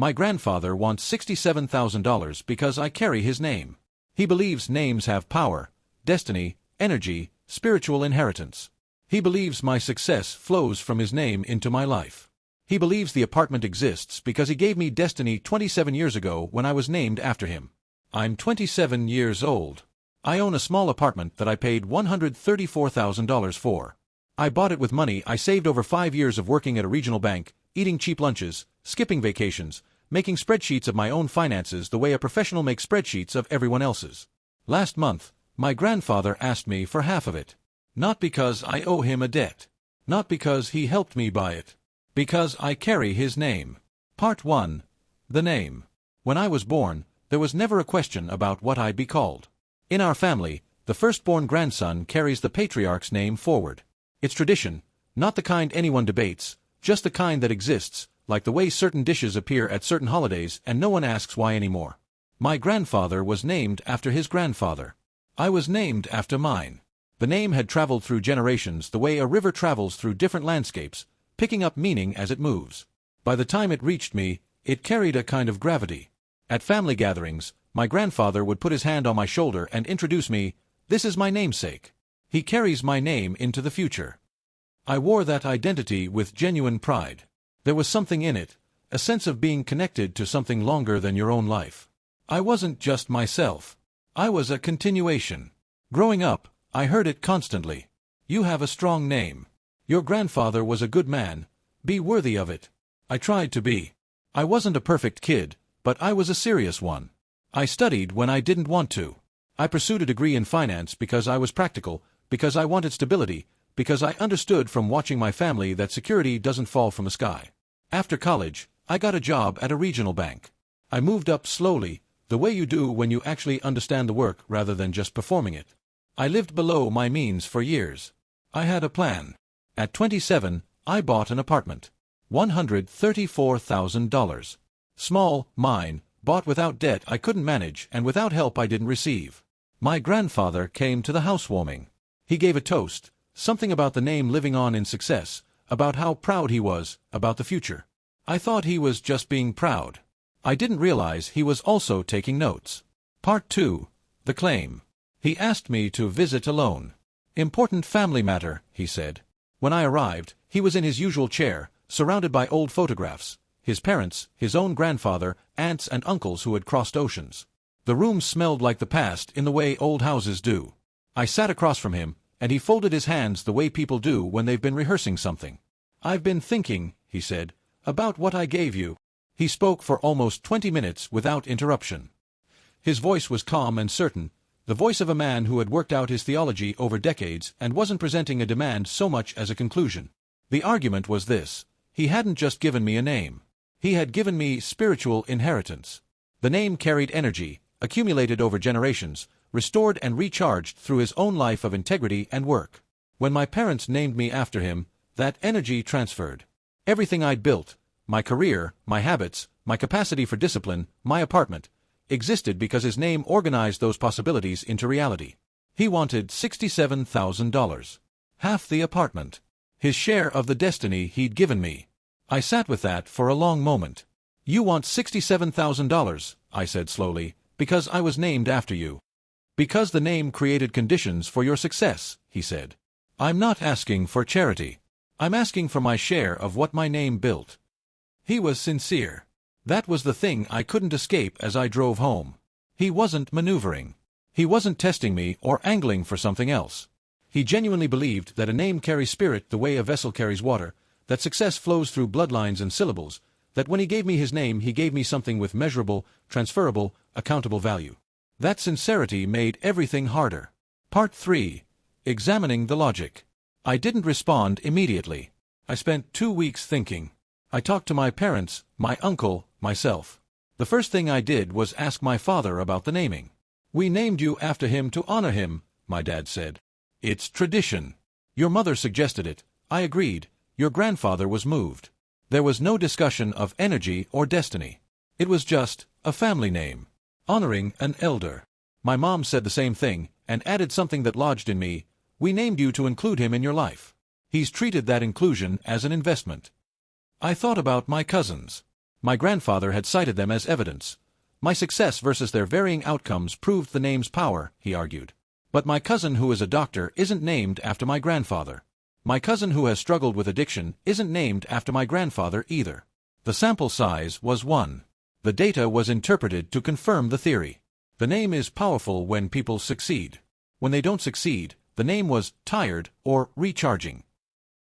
My grandfather wants $67,000 because I carry his name. He believes names have power, destiny, energy, spiritual inheritance. He believes my success flows from his name into my life. He believes the apartment exists because he gave me destiny 27 years ago when I was named after him. I'm 27 years old. I own a small apartment that I paid $134,000 for. I bought it with money I saved over 5 years of working at a regional bank, eating cheap lunches, skipping vacations, making spreadsheets of my own finances the way a professional makes spreadsheets of everyone else's. Last month, my grandfather asked me for half of it. Not because I owe him a debt. Not because he helped me buy it. Because I carry his name. Part 1. The name. When I was born, there was never a question about what I'd be called. In our family, the firstborn grandson carries the patriarch's name forward. It's tradition, not the kind anyone debates, just the kind that exists, like the way certain dishes appear at certain holidays and no one asks why anymore. My grandfather was named after his grandfather. I was named after mine. The name had traveled through generations the way a river travels through different landscapes, picking up meaning as it moves. By the time it reached me, it carried a kind of gravity. At family gatherings, my grandfather would put his hand on my shoulder and introduce me, "This is my namesake. He carries my name into the future." I wore that identity with genuine pride. There was something in it, a sense of being connected to something longer than your own life. I wasn't just myself. I was a continuation. Growing up, I heard it constantly. You have a strong name. Your grandfather was a good man. Be worthy of it. I tried to be. I wasn't a perfect kid, but I was a serious one. I studied when I didn't want to. I pursued a degree in finance because I was practical, because I wanted stability, because I understood from watching my family that security doesn't fall from the sky. After college, I got a job at a regional bank. I moved up slowly, the way you do when you actually understand the work rather than just performing it. I lived below my means for years. I had a plan. At 27, I bought an apartment. $134,000. Small, mine, bought without debt I couldn't manage and without help I didn't receive. My grandfather came to the housewarming. He gave a toast, something about the name living on in success, about how proud he was, about the future. I thought he was just being proud. I didn't realize he was also taking notes. Part 2. The claim. He asked me to visit alone. Important family matter, he said. When I arrived, he was in his usual chair, surrounded by old photographs. His parents, his own grandfather, aunts and uncles who had crossed oceans. The room smelled like the past in the way old houses do. I sat across from him, and he folded his hands the way people do when they've been rehearsing something. "I've been thinking," he said, "about what I gave you." He spoke for almost 20 minutes without interruption. His voice was calm and certain, the voice of a man who had worked out his theology over decades and wasn't presenting a demand so much as a conclusion. The argument was this: he hadn't just given me a name. He had given me spiritual inheritance. The name carried energy, accumulated over generations, restored and recharged through his own life of integrity and work. When my parents named me after him, that energy transferred. Everything I'd built, my career, my habits, my capacity for discipline, my apartment, existed because his name organized those possibilities into reality. He wanted $67,000. Half the apartment. His share of the destiny he'd given me. I sat with that for a long moment. "You want $67,000, I said slowly, "because I was named after you." "Because the name created conditions for your success," he said. "I'm not asking for charity. I'm asking for my share of what my name built." He was sincere. That was the thing I couldn't escape as I drove home. He wasn't maneuvering. He wasn't testing me or angling for something else. He genuinely believed that a name carries spirit the way a vessel carries water, that success flows through bloodlines and syllables, that when he gave me his name he gave me something with measurable, transferable, accountable value. That sincerity made everything harder. Part 3. Examining the logic. I didn't respond immediately. I spent 2 weeks thinking. I talked to my parents, my uncle, myself. The first thing I did was ask my father about the naming. "We named you after him to honor him," my dad said. "It's tradition." "Your mother suggested it." I agreed. "Your grandfather was moved." There was no discussion of energy or destiny. It was just a family name. Honoring an elder. My mom said the same thing, and added something that lodged in me: "We named you to include him in your life. He's treated that inclusion as an investment." I thought about my cousins. My grandfather had cited them as evidence. My success versus their varying outcomes proved the name's power, he argued. But my cousin who is a doctor isn't named after my grandfather. My cousin who has struggled with addiction isn't named after my grandfather either. The sample size was 1. The data was interpreted to confirm the theory. The name is powerful when people succeed. When they don't succeed, the name was tired or recharging.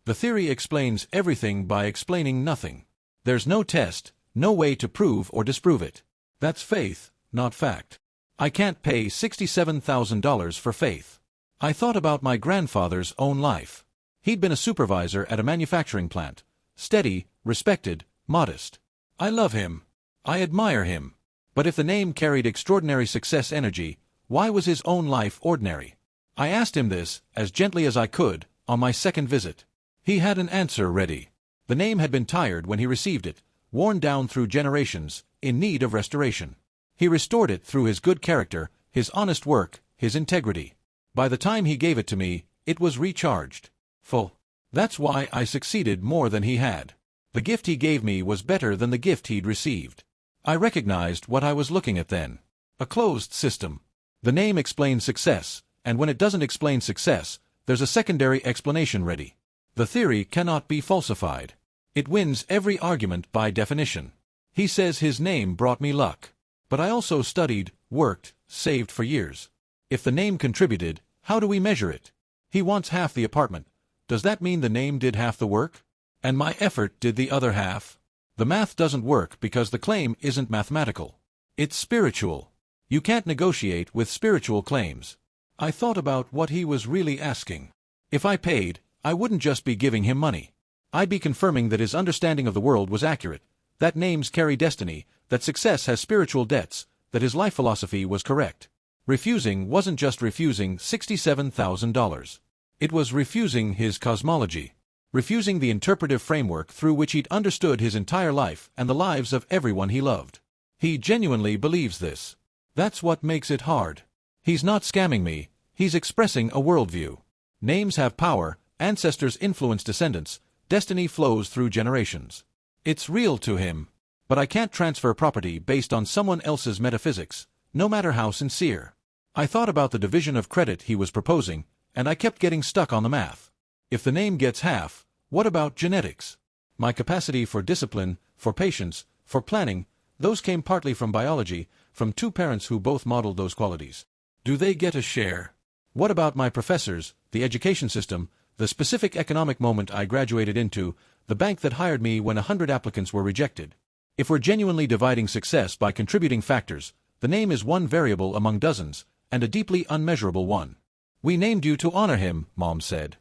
The theory explains everything by explaining nothing. There's no test, no way to prove or disprove it. That's faith, not fact. I can't pay $67,000 for faith. I thought about my grandfather's own life. He'd been a supervisor at a manufacturing plant. Steady, respected, modest. I love him. I admire him. But if the name carried extraordinary success energy, why was his own life ordinary? I asked him this, as gently as I could, on my second visit. He had an answer ready. The name had been tired when he received it, worn down through generations, in need of restoration. He restored it through his good character, his honest work, his integrity. By the time he gave it to me, it was recharged. Full. That's why I succeeded more than he had. The gift he gave me was better than the gift he'd received. I recognized what I was looking at then. A closed system. The name explains success, and when it doesn't explain success, there's a secondary explanation ready. The theory cannot be falsified. It wins every argument by definition. He says his name brought me luck. But I also studied, worked, saved for years. If the name contributed, how do we measure it? He wants half the apartment. Does that mean the name did half the work? And my effort did the other half? The math doesn't work because the claim isn't mathematical. It's spiritual. You can't negotiate with spiritual claims. I thought about what he was really asking. If I paid, I wouldn't just be giving him money. I'd be confirming that his understanding of the world was accurate, that names carry destiny, that success has spiritual debts, that his life philosophy was correct. Refusing wasn't just refusing $67,000. It was refusing his cosmology. Refusing the interpretive framework through which he'd understood his entire life and the lives of everyone he loved. He genuinely believes this. That's what makes it hard. He's not scamming me, he's expressing a worldview. Names have power, ancestors influence descendants, destiny flows through generations. It's real to him. But I can't transfer property based on someone else's metaphysics, no matter how sincere. I thought about the division of credit he was proposing, and I kept getting stuck on the math. If the name gets half, what about genetics? My capacity for discipline, for patience, for planning, those came partly from biology, from two parents who both modeled those qualities. Do they get a share? What about my professors, the education system, the specific economic moment I graduated into, the bank that hired me when 100 applicants were rejected? If we're genuinely dividing success by contributing factors, the name is one variable among dozens, and a deeply unmeasurable one. We named you to honor him, Mom said.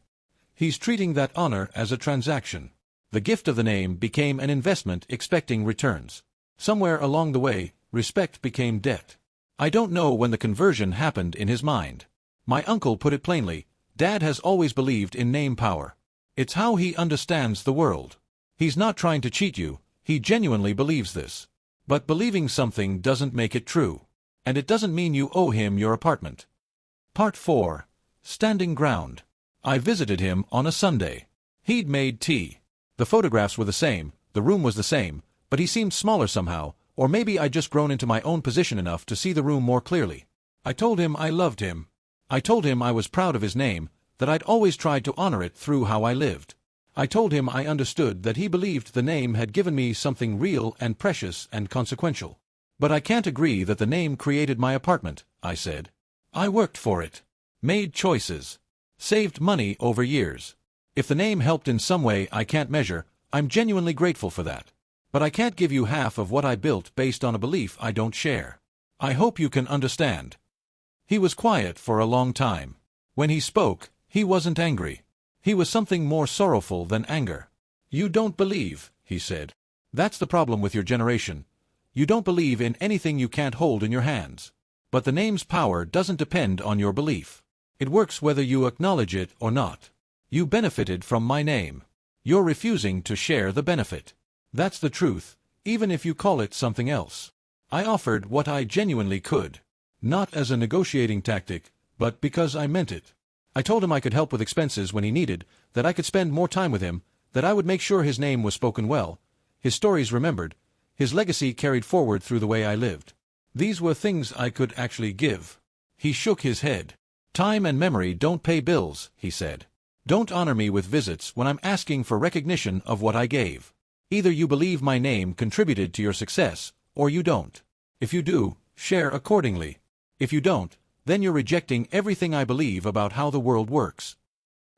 He's treating that honor as a transaction. The gift of the name became an investment expecting returns. Somewhere along the way, respect became debt. I don't know when the conversion happened in his mind. My uncle put it plainly, Dad has always believed in name power. It's how he understands the world. He's not trying to cheat you, he genuinely believes this. But believing something doesn't make it true. And it doesn't mean you owe him your apartment. Part 4. Standing Ground. I visited him on a Sunday. He'd made tea. The photographs were the same, the room was the same, but he seemed smaller somehow, or maybe I'd just grown into my own position enough to see the room more clearly. I told him I loved him. I told him I was proud of his name, that I'd always tried to honor it through how I lived. I told him I understood that he believed the name had given me something real and precious and consequential. But I can't agree that the name created my apartment, I said. I worked for it. Made choices. Saved money over years. If the name helped in some way I can't measure, I'm genuinely grateful for that. But I can't give you half of what I built based on a belief I don't share. I hope you can understand. He was quiet for a long time. When he spoke, he wasn't angry. He was something more sorrowful than anger. You don't believe, he said. That's the problem with your generation. You don't believe in anything you can't hold in your hands. But the name's power doesn't depend on your belief. It works whether you acknowledge it or not. You benefited from my name. You're refusing to share the benefit. That's the truth, even if you call it something else. I offered what I genuinely could. Not as a negotiating tactic, but because I meant it. I told him I could help with expenses when he needed, that I could spend more time with him, that I would make sure his name was spoken well, his stories remembered, His legacy carried forward through the way I lived. These were things I could actually give. He shook his head. Time and memory don't pay bills, he said. Don't honor me with visits when I'm asking for recognition of what I gave. Either you believe my name contributed to your success, or you don't. If you do, share accordingly. If you don't, then you're rejecting everything I believe about how the world works.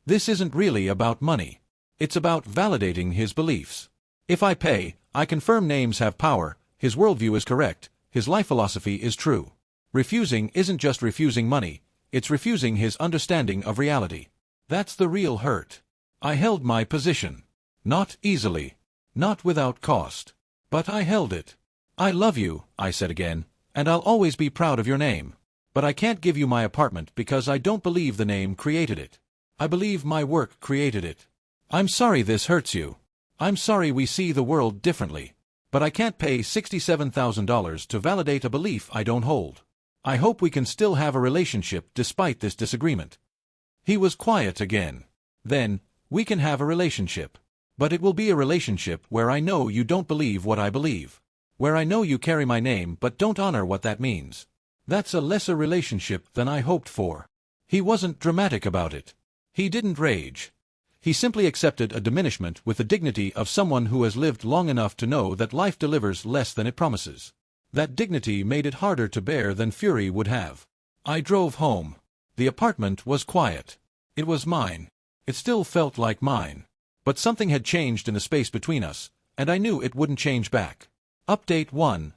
This isn't really about money. It's about validating his beliefs. If I pay, I confirm names have power, his worldview is correct, his life philosophy is true. Refusing isn't just refusing money, it's refusing his understanding of reality. That's the real hurt. I held my position. Not easily. Not without cost. But I held it. I love you, I said again, and I'll always be proud of your name. But I can't give you my apartment because I don't believe the name created it. I believe my work created it. I'm sorry this hurts you. I'm sorry we see the world differently. But I can't pay $67,000 to validate a belief I don't hold. I hope we can still have a relationship despite this disagreement. He was quiet again. Then, we can have a relationship. But it will be a relationship where I know you don't believe what I believe. Where I know you carry my name but don't honor what that means. That's a lesser relationship than I hoped for. He wasn't dramatic about it. He didn't rage. He simply accepted a diminishment with the dignity of someone who has lived long enough to know that life delivers less than it promises. That dignity made it harder to bear than fury would have. I drove home. The apartment was quiet. It was mine. It still felt like mine. But something had changed in the space between us, and I knew it wouldn't change back. Update 1.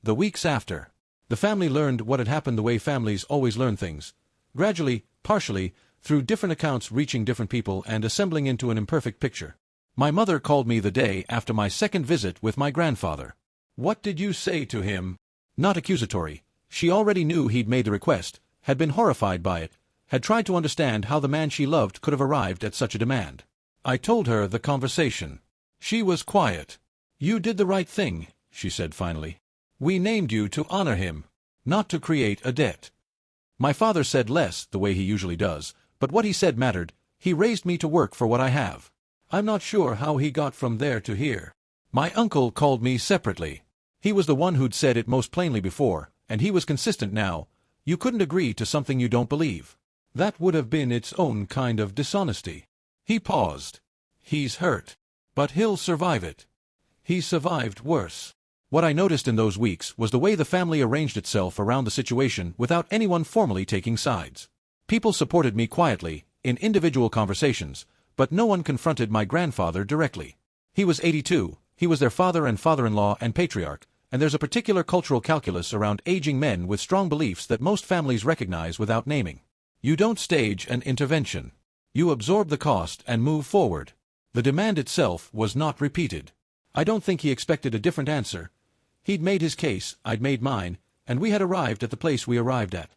The weeks after. The family learned what had happened the way families always learn things. Gradually, partially, through different accounts reaching different people and assembling into an imperfect picture. My mother called me the day after my second visit with my grandfather. What did you say to him? Not accusatory. She already knew he'd made the request, had been horrified by it, had tried to understand how the man she loved could have arrived at such a demand. I told her the conversation. She was quiet. You did the right thing, she said finally. We named you to honor him, not to create a debt. My father said less, the way he usually does, but what he said mattered. He raised me to work for what I have. I'm not sure how he got from there to here. My uncle called me separately. He was the one who'd said it most plainly before, and he was consistent now. You couldn't agree to something you don't believe. That would have been its own kind of dishonesty. He paused. He's hurt. But he'll survive it. He survived worse. What I noticed in those weeks was the way the family arranged itself around the situation without anyone formally taking sides. People supported me quietly, in individual conversations, but no one confronted my grandfather directly. He was 82, he was their father and father-in-law and patriarch, and there's a particular cultural calculus around aging men with strong beliefs that most families recognize without naming. You don't stage an intervention. You absorb the cost and move forward. The demand itself was not repeated. I don't think he expected a different answer. He'd made his case, I'd made mine, and we had arrived at the place we arrived at.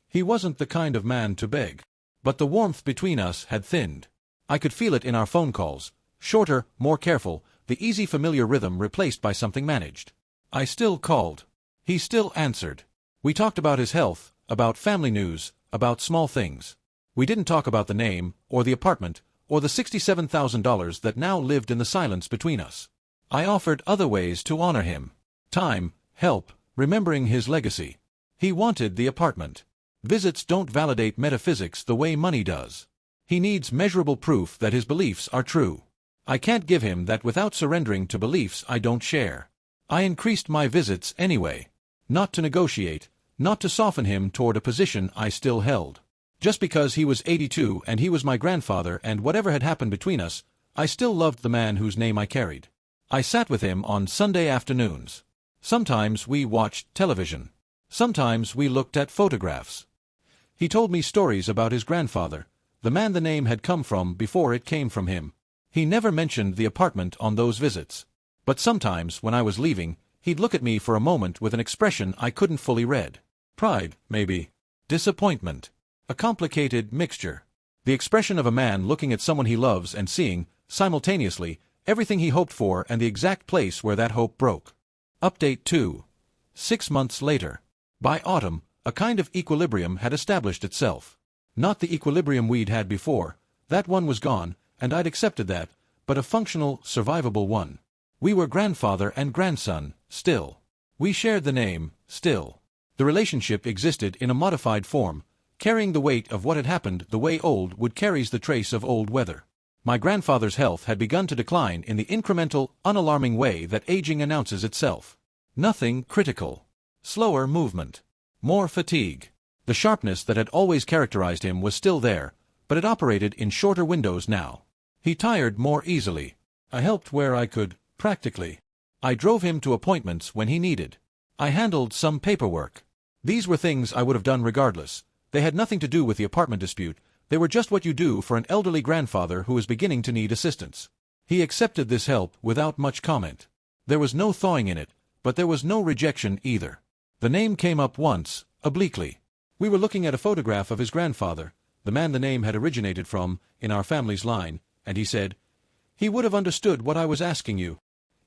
He wasn't the kind of man to beg. But the warmth between us had thinned. I could feel it in our phone calls, shorter, more careful, the easy familiar rhythm replaced by something managed. I still called. He still answered. We talked about his health, about family news, about small things. We didn't talk about the name, or the apartment, or the $67,000 that now lived in the silence between us. I offered other ways to honor him. Time, help, remembering his legacy. He wanted the apartment. Visits don't validate metaphysics the way money does. He needs measurable proof that his beliefs are true. I can't give him that without surrendering to beliefs I don't share. I increased my visits anyway. Not to negotiate, not to soften him toward a position I still held. Just because he was 82 and he was my grandfather and whatever had happened between us, I still loved the man whose name I carried. I sat with him on Sunday afternoons. Sometimes we watched television. Sometimes we looked at photographs. He told me stories about his grandfather, the man the name had come from before it came from him. He never mentioned the apartment on those visits. But sometimes, when I was leaving, he'd look at me for a moment with an expression I couldn't fully read. Pride, maybe. Disappointment. A complicated mixture. The expression of a man looking at someone he loves and seeing, simultaneously, everything he hoped for and the exact place where that hope broke. Update 2. 6 months later. By autumn, a kind of equilibrium had established itself. Not the equilibrium we'd had before, that one was gone, and I'd accepted that, but a functional, survivable one. We were grandfather and grandson, still. We shared the name, still. The relationship existed in a modified form, carrying the weight of what had happened the way old wood carries the trace of old weather. My grandfather's health had begun to decline in the incremental, unalarming way that aging announces itself. Nothing critical. Slower movement. More fatigue. The sharpness that had always characterized him was still there, but it operated in shorter windows now. He tired more easily. I helped where I could, practically. I drove him to appointments when he needed. I handled some paperwork. These were things I would have done regardless. They had nothing to do with the apartment dispute. They were just what you do for an elderly grandfather who is beginning to need assistance. He accepted this help without much comment. There was no thawing in it, but there was no rejection either. The name came up once, obliquely. We were looking at a photograph of his grandfather, the man the name had originated from, in our family's line, and he said, "He would have understood what I was asking you."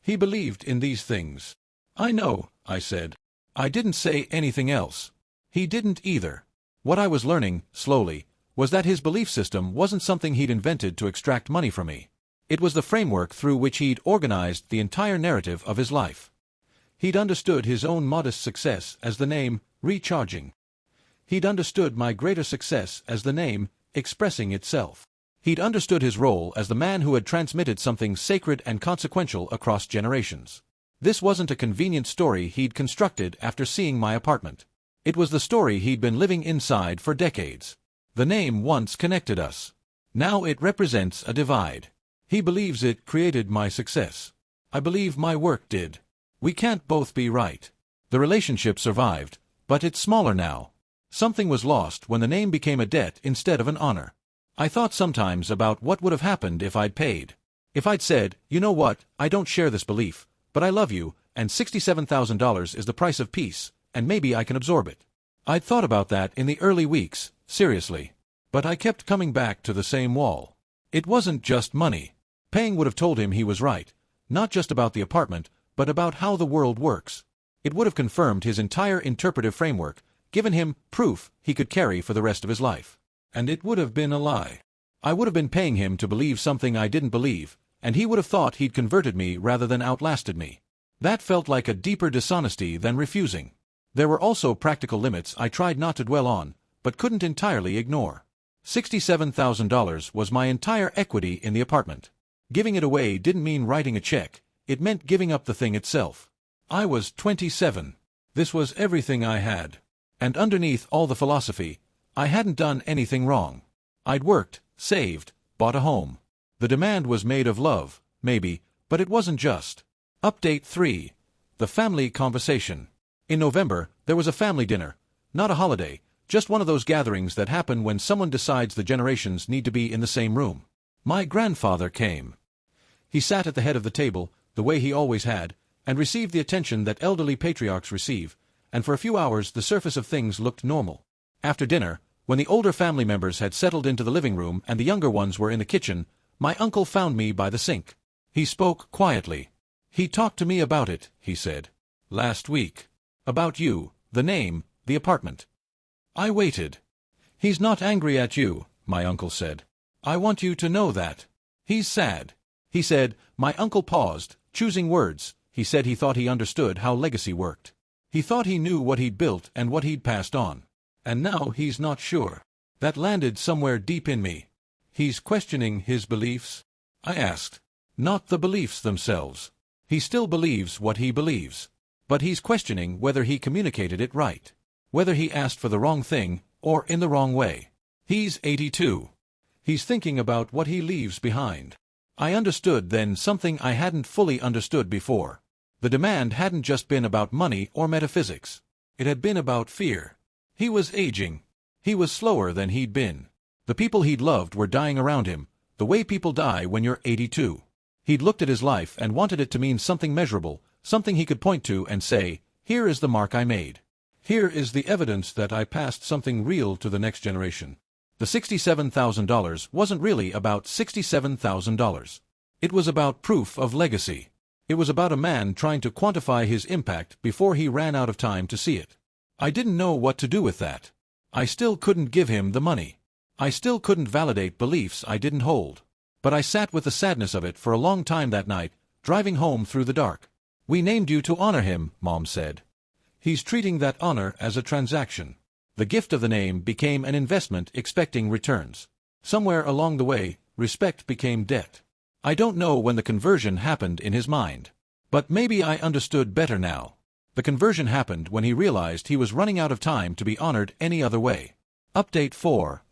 He believed in these things. "I know," I said. I didn't say anything else. He didn't either. What I was learning, slowly, was that his belief system wasn't something he'd invented to extract money from me. It was the framework through which he'd organized the entire narrative of his life. He'd understood his own modest success as the name, recharging. He'd understood my greater success as the name, expressing itself. He'd understood his role as the man who had transmitted something sacred and consequential across generations. This wasn't a convenient story he'd constructed after seeing my apartment. It was the story he'd been living inside for decades. The name once connected us. Now it represents a divide. He believes it created my success. I believe my work did. We can't both be right. The relationship survived, but it's smaller now. Something was lost when the name became a debt instead of an honor. I thought sometimes about what would have happened if I'd paid. If I'd said, "You know what, I don't share this belief, but I love you, and $67,000 is the price of peace, and maybe I can absorb it." I'd thought about that in the early weeks, seriously. But I kept coming back to the same wall. It wasn't just money. Paying would have told him he was right, not just about the apartment, but about how the world works. It would have confirmed his entire interpretive framework, given him proof he could carry for the rest of his life. And it would have been a lie. I would have been paying him to believe something I didn't believe, and he would have thought he'd converted me rather than outlasted me. That felt like a deeper dishonesty than refusing. There were also practical limits I tried not to dwell on, but couldn't entirely ignore. $67,000 was my entire equity in the apartment. Giving it away didn't mean writing a check, it meant giving up the thing itself. I was 27. This was everything I had. And underneath all the philosophy, I hadn't done anything wrong. I'd worked, saved, bought a home. The demand was made of love, maybe, but it wasn't just. Update 3. The family conversation. In November, there was a family dinner. Not a holiday, just one of those gatherings that happen when someone decides the generations need to be in the same room. My grandfather came. He sat at the head of the table, the way he always had, and received the attention that elderly patriarchs receive, and for a few hours the surface of things looked normal. After dinner, when the older family members had settled into the living room and the younger ones were in the kitchen, my uncle found me by the sink. He spoke quietly. "He talked to me about it," he said. "Last week. About you, the name, the apartment." I waited. "He's not angry at you," my uncle said. "I want you to know that. He's sad." He said, my uncle paused, choosing words. He said he thought he understood how legacy worked. He thought he knew what he'd built and what he'd passed on. And now he's not sure. That landed somewhere deep in me. "He's questioning his beliefs?" I asked. "Not the beliefs themselves. He still believes what he believes. But he's questioning whether he communicated it right. Whether he asked for the wrong thing, or in the wrong way. He's 82. He's thinking about what he leaves behind." I understood then something I hadn't fully understood before. The demand hadn't just been about money or metaphysics. It had been about fear. He was aging. He was slower than he'd been. The people he'd loved were dying around him, the way people die when you're 82. He'd looked at his life and wanted it to mean something measurable, something he could point to and say, "Here is the mark I made. Here is the evidence that I passed something real to the next generation." The $67,000 wasn't really about $67,000. It was about proof of legacy. It was about a man trying to quantify his impact before he ran out of time to see it. I didn't know what to do with that. I still couldn't give him the money. I still couldn't validate beliefs I didn't hold. But I sat with the sadness of it for a long time that night, driving home through the dark. "We named you to honor him," Mom said. "He's treating that honor as a transaction." The gift of the name became an investment expecting returns. Somewhere along the way, respect became debt. I don't know when the conversion happened in his mind. But maybe I understood better now. The conversion happened when he realized he was running out of time to be honored any other way. Update 4.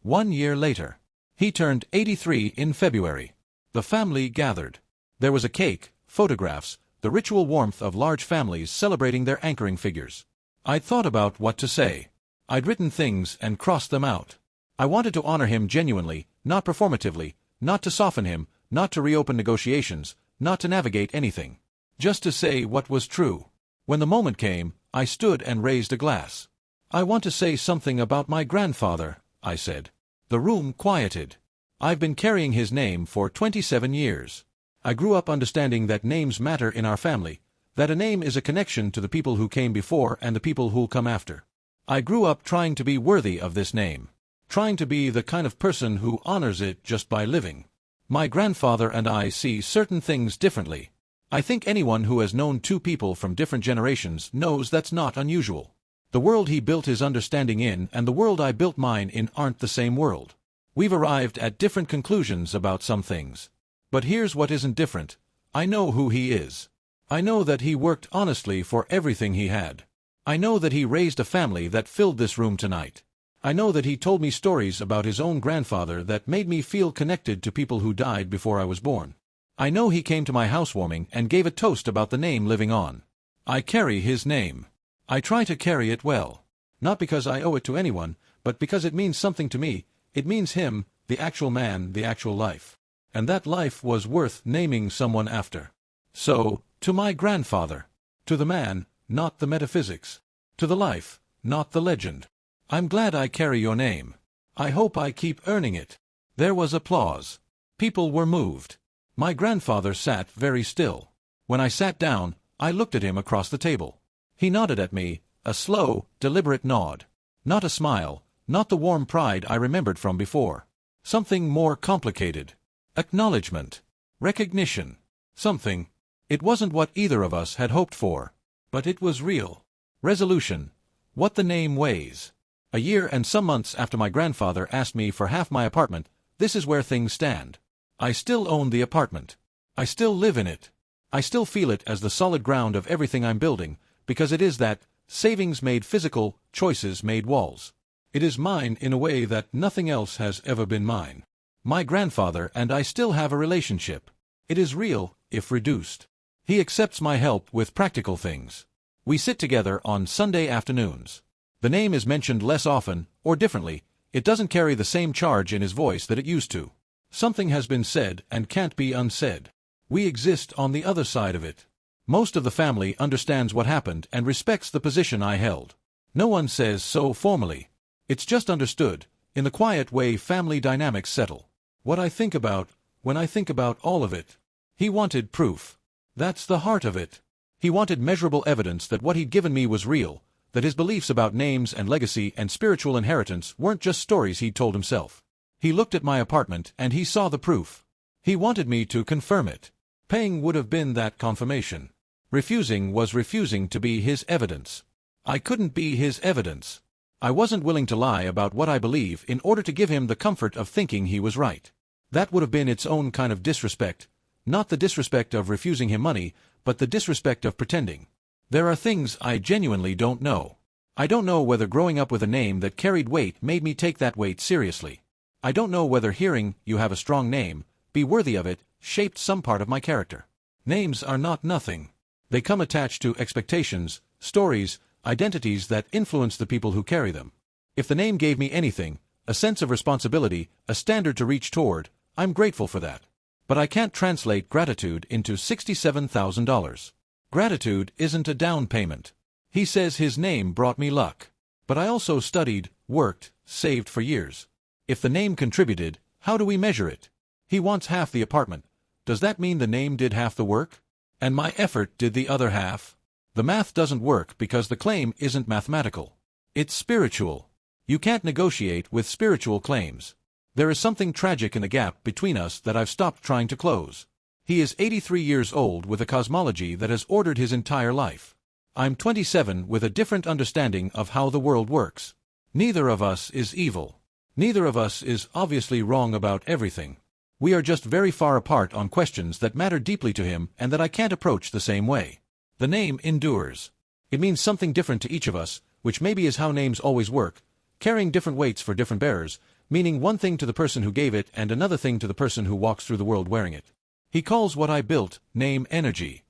1 year later. He turned 83 in February. The family gathered. There was a cake, photographs, the ritual warmth of large families celebrating their anchoring figures. I'd thought about what to say. I'd written things and crossed them out. I wanted to honor him genuinely, not performatively, not to soften him, not to reopen negotiations, not to navigate anything. Just to say what was true. When the moment came, I stood and raised a glass. "I want to say something about my grandfather," I said. The room quieted. I've been carrying his name for 27 years. I grew up understanding that names matter in our family, that a name is a connection to the people who came before and the people who'll come after. I grew up trying to be worthy of this name, trying to be the kind of person who honors it just by living. My grandfather and I see certain things differently. I think anyone who has known two people from different generations knows that's not unusual. The world he built his understanding in and the world I built mine in aren't the same world. We've arrived at different conclusions about some things. But here's what isn't different. I know who he is. I know that he worked honestly for everything he had. I know that he raised a family that filled this room tonight. I know that he told me stories about his own grandfather that made me feel connected to people who died before I was born. I know he came to my housewarming and gave a toast about the name living on. I carry his name. I try to carry it well. Not because I owe it to anyone, but because it means something to me. It means him, the actual man, the actual life. And that life was worth naming someone after. So, to my grandfather. To the man, not the metaphysics. To the life, not the legend. I'm glad I carry your name. I hope I keep earning it. There was applause. People were moved. My grandfather sat very still. When I sat down, I looked at him across the table. He nodded at me, a slow, deliberate nod. Not a smile, not the warm pride I remembered from before. Something more complicated. Acknowledgement. Recognition. Something. It wasn't what either of us had hoped for. But it was real. Resolution. What the name weighs. A year and some months after my grandfather asked me for half my apartment, this is where things stand. I still own the apartment. I still live in it. I still feel it as the solid ground of everything I'm building, because it is that, savings made physical, choices made walls. It is mine in a way that nothing else has ever been mine. My grandfather and I still have a relationship. It is real, if reduced. He accepts my help with practical things. We sit together on Sunday afternoons. The name is mentioned less often, or differently. It doesn't carry the same charge in his voice that it used to. Something has been said and can't be unsaid. We exist on the other side of it. Most of the family understands what happened and respects the position I held. No one says so formally. It's just understood, in the quiet way family dynamics settle. What I think about, when I think about all of it. He wanted proof. That's the heart of it. He wanted measurable evidence that what he'd given me was real, that his beliefs about names and legacy and spiritual inheritance weren't just stories he'd told himself. He looked at my apartment and he saw the proof. He wanted me to confirm it. Paying would have been that confirmation. Refusing was refusing to be his evidence. I couldn't be his evidence. I wasn't willing to lie about what I believe in order to give him the comfort of thinking he was right. That would have been its own kind of disrespect. Not the disrespect of refusing him money, but the disrespect of pretending. There are things I genuinely don't know. I don't know whether growing up with a name that carried weight made me take that weight seriously. I don't know whether hearing, "You have a strong name, be worthy of it," shaped some part of my character. Names are not nothing. They come attached to expectations, stories, identities that influence the people who carry them. If the name gave me anything, a sense of responsibility, a standard to reach toward, I'm grateful for that. But I can't translate gratitude into $67,000. Gratitude isn't a down payment. He says his name brought me luck. But I also studied, worked, saved for years. If the name contributed, how do we measure it? He wants half the apartment. Does that mean the name did half the work? And my effort did the other half? The math doesn't work because the claim isn't mathematical. It's spiritual. You can't negotiate with spiritual claims. There is something tragic in the gap between us that I've stopped trying to close. He is 83 years old with a cosmology that has ordered his entire life. I'm 27 with a different understanding of how the world works. Neither of us is evil. Neither of us is obviously wrong about everything. We are just very far apart on questions that matter deeply to him and that I can't approach the same way. The name endures. It means something different to each of us, which maybe is how names always work, carrying different weights for different bearers, meaning one thing to the person who gave it and another thing to the person who walks through the world wearing it. He calls what I built name energy.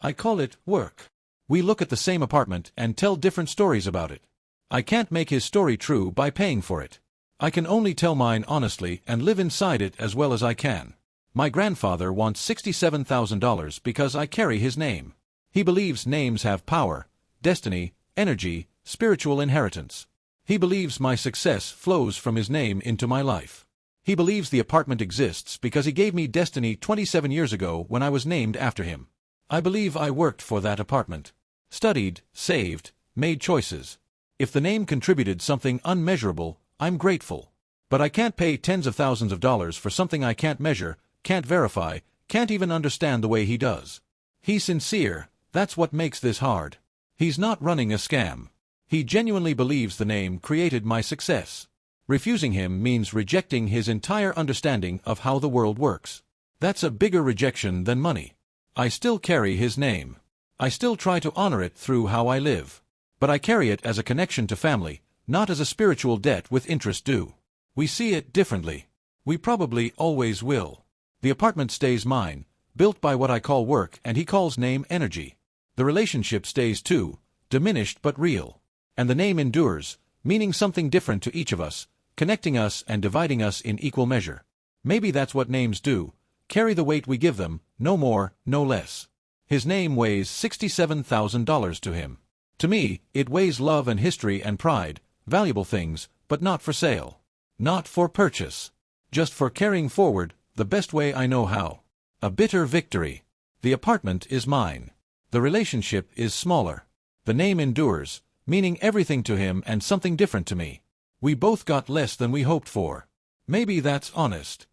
I call it work. We look at the same apartment and tell different stories about it. I can't make his story true by paying for it. I can only tell mine honestly and live inside it as well as I can. My grandfather wants $67,000 because I carry his name. He believes names have power, destiny, energy, spiritual inheritance. He believes my success flows from his name into my life. He believes the apartment exists because he gave me destiny 27 years ago when I was named after him. I believe I worked for that apartment. Studied, saved, made choices. If the name contributed something unmeasurable, I'm grateful. But I can't pay tens of thousands of dollars for something I can't measure, can't verify, can't even understand the way he does. He's sincere, that's what makes this hard. He's not running a scam. He genuinely believes the name created my success. Refusing him means rejecting his entire understanding of how the world works. That's a bigger rejection than money. I still carry his name. I still try to honor it through how I live. But I carry it as a connection to family, not as a spiritual debt with interest due. We see it differently. We probably always will. The apartment stays mine, built by what I call work and he calls name energy. The relationship stays too, diminished but real. And the name endures, meaning something different to each of us, connecting us and dividing us in equal measure. Maybe that's what names do, carry the weight we give them, no more, no less. His name weighs $67,000 to him. To me, it weighs love and history and pride, valuable things, but not for sale. Not for purchase. Just for carrying forward, the best way I know how. A bitter victory. The apartment is mine. The relationship is smaller. The name endures, meaning everything to him and something different to me. We both got less than we hoped for. Maybe that's honest.